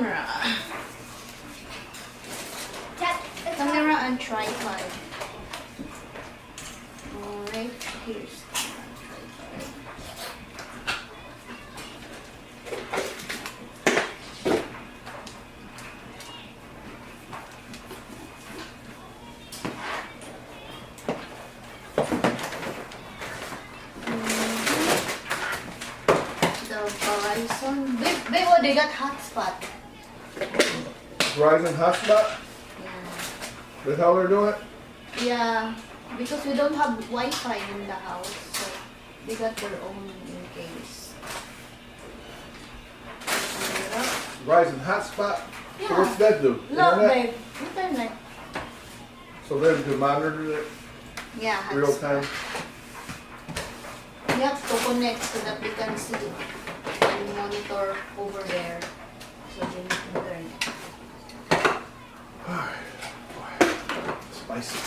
camera. Camera and tripod. Alright, here's Verizon. Babe, oh, they got hotspot. Verizon hotspot? Yeah. That's how they're doing it? Yeah, because we don't have Wi-Fi in the house, so they got their own in case. Verizon hotspot? Yeah. So what's that do? Look, Internet? babe. Internet. So they can monitor it Yeah, hotspot. real time? You have to connect so that we can see and monitor over there. So they need internet. Spicy.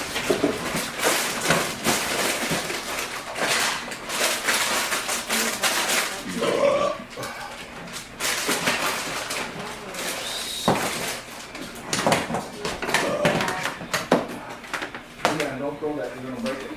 Yeah, don't throw that, you're gonna break it.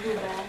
Blue bag.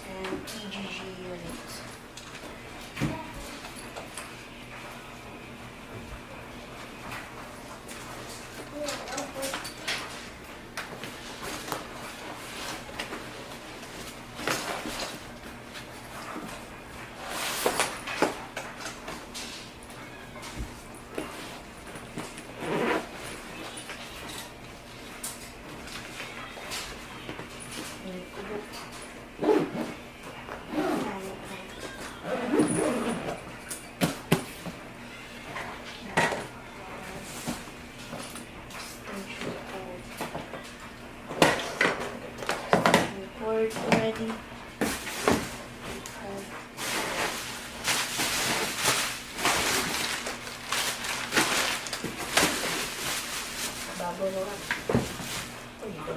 And EGG unit. Already. Bubble wrap. There you go.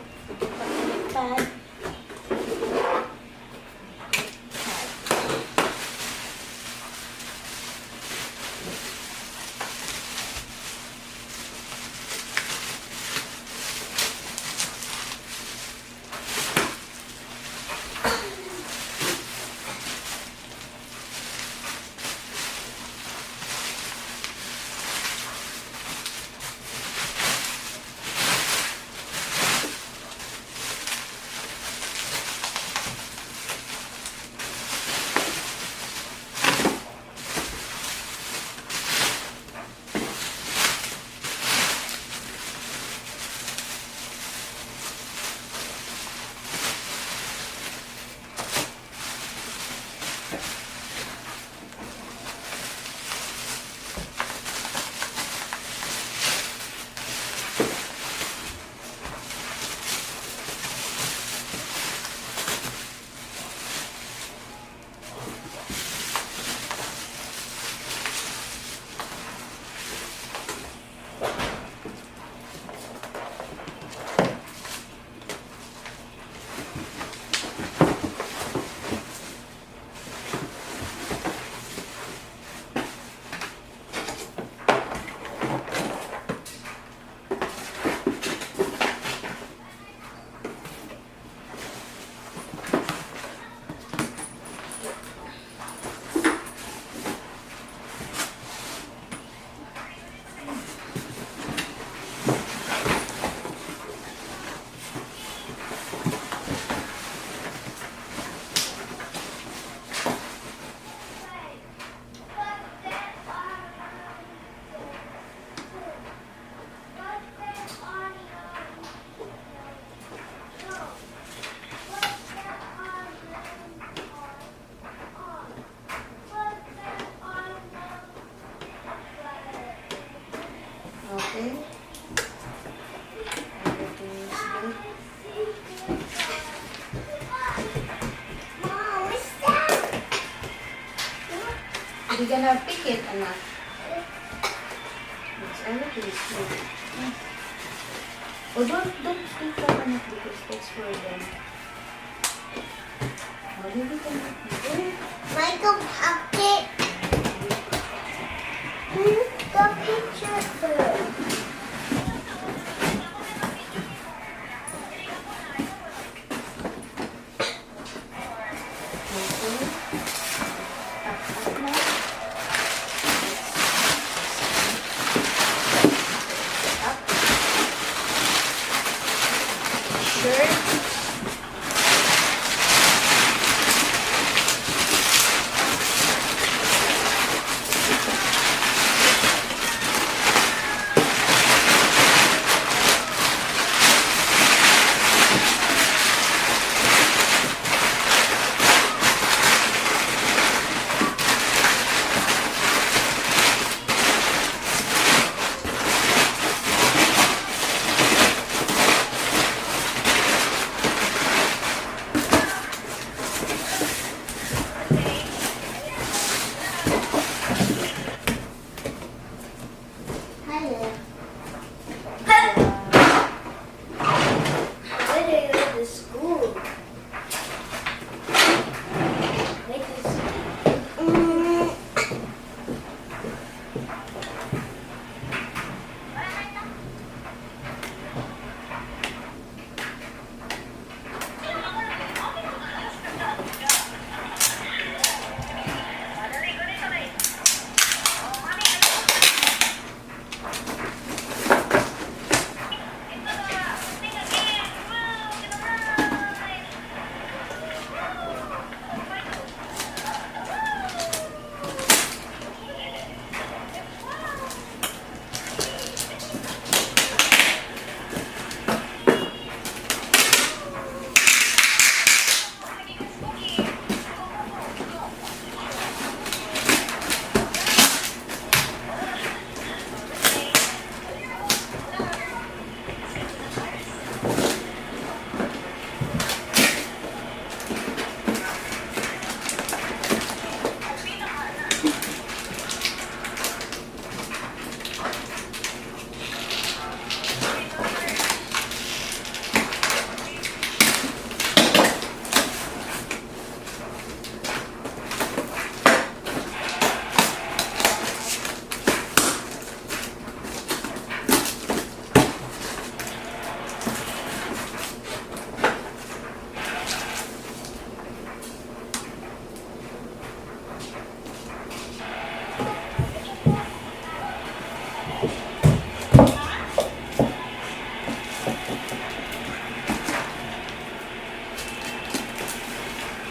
Pad. You're gonna pick it, anak. It's already good. Oh, don't pick that, anak, because that's for them. Oh, maybe can pick it. Michael Pocket. The picture first. Okay. Tap na. Tap. Shirt. Hello. Where do you go to school? Where to school?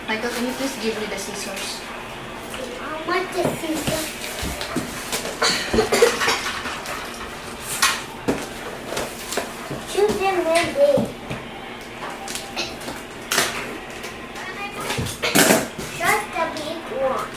Michael, can you please give me the scissors? I want to see the choose them ready. Just the big one.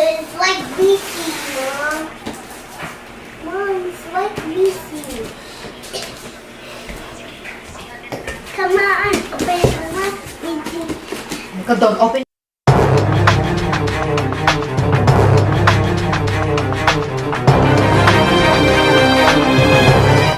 It's like Mickey, Mom. Mom, it's like Mickey. Come on, open it. Mickey. Don't open